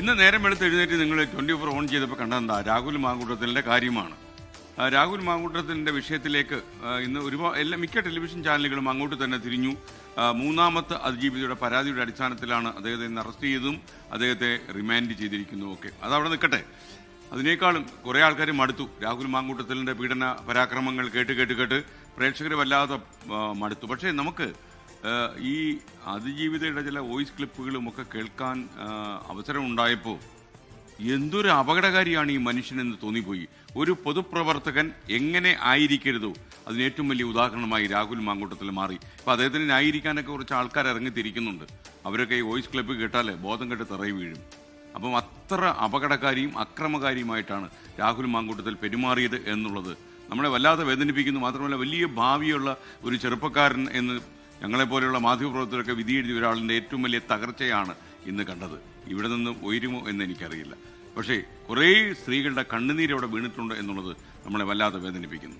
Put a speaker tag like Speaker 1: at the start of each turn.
Speaker 1: ഇന്ന് നേരം വെളുത്ത് എഴുന്നേറ്റ് നിങ്ങൾ 24 ഓൺ ചെയ്തപ്പോൾ കണ്ടെന്താ രാഹുൽ മാങ്കൂട്ടത്തിൻ്റെ കാര്യമാണ്. രാഹുൽ മാങ്കൂട്ടത്തിൻ്റെ വിഷയത്തിലേക്ക് ഇന്ന് മിക്ക ടെലിവിഷൻ ചാനലുകളും അങ്ങോട്ട് തന്നെ തിരിഞ്ഞു. മൂന്നാമത്തെ അതിജീവിതയുടെ പരാതിയുടെ അടിസ്ഥാനത്തിലാണ് അദ്ദേഹത്തെ ഇന്ന് അറസ്റ്റ് ചെയ്തതും അദ്ദേഹത്തെ റിമാൻഡ് ചെയ്തിരിക്കുന്നതും ഒക്കെ. അതവിടെ നിൽക്കട്ടെ. അതിനേക്കാളും കുറേ ആൾക്കാർ മടുത്തു. രാഹുൽ മാങ്കൂട്ടത്തിൻ്റെ പീഡന പരാക്രമങ്ങൾ കേട്ട് പ്രേക്ഷകർ വല്ലാതെ മടുത്തു. പക്ഷേ നമുക്ക് ഈ അതിജീവിതയുടെ ചില വോയിസ് ക്ലിപ്പുകളും ഒക്കെ കേൾക്കാൻ അവസരം ഉണ്ടായപ്പോൾ എന്തൊരു അപകടകാരിയാണ് ഈ മനുഷ്യനെന്ന് തോന്നിപ്പോയി. ഒരു പൊതുപ്രവർത്തകൻ എങ്ങനെ ആയിരിക്കരുതോ അതിന് ഏറ്റവും വലിയ ഉദാഹരണമായി രാഹുൽ മാങ്കൂട്ടത്തിൽ മാറി. അപ്പോൾ അദ്ദേഹത്തിന് ന്യായീകരിക്കാനൊക്കെ കുറച്ച് ആൾക്കാർ ഇറങ്ങിത്തിരിക്കുന്നുണ്ട്. അവരൊക്കെ ഈ വോയിസ് ക്ലിപ്പ് കേട്ടാൽ ബോധം കെട്ട് തറയി വീഴും. അപ്പം അത്ര അപകടകാരിയും അക്രമകാരിയുമായിട്ടാണ് രാഹുൽ മാങ്കൂട്ടത്തിൽ പെരുമാറിയത് എന്നുള്ളത് നമ്മളെ വല്ലാതെ വേദനിപ്പിക്കുന്നു. മാത്രമല്ല വലിയ ഭാവിയുള്ള ഒരു ചെറുപ്പക്കാരൻ എന്ന് ഞങ്ങളെപ്പോലെയുള്ള മാധ്യമപ്രവർത്തകരൊക്കെ വിധി എഴുതിയ ഒരാളിൻ്റെ ഏറ്റവും വലിയ തകർച്ചയാണ് ഇന്ന് കണ്ടത്. ഇവിടെ നിന്ന് ഉയരുമോ എന്ന് എനിക്കറിയില്ല. പക്ഷേ കുറേ സ്ത്രീകളുടെ കണ്ണുനീരവിടെ വീണിട്ടുണ്ട് എന്നുള്ളത് നമ്മളെ വല്ലാതെ വേദനിപ്പിക്കുന്നു.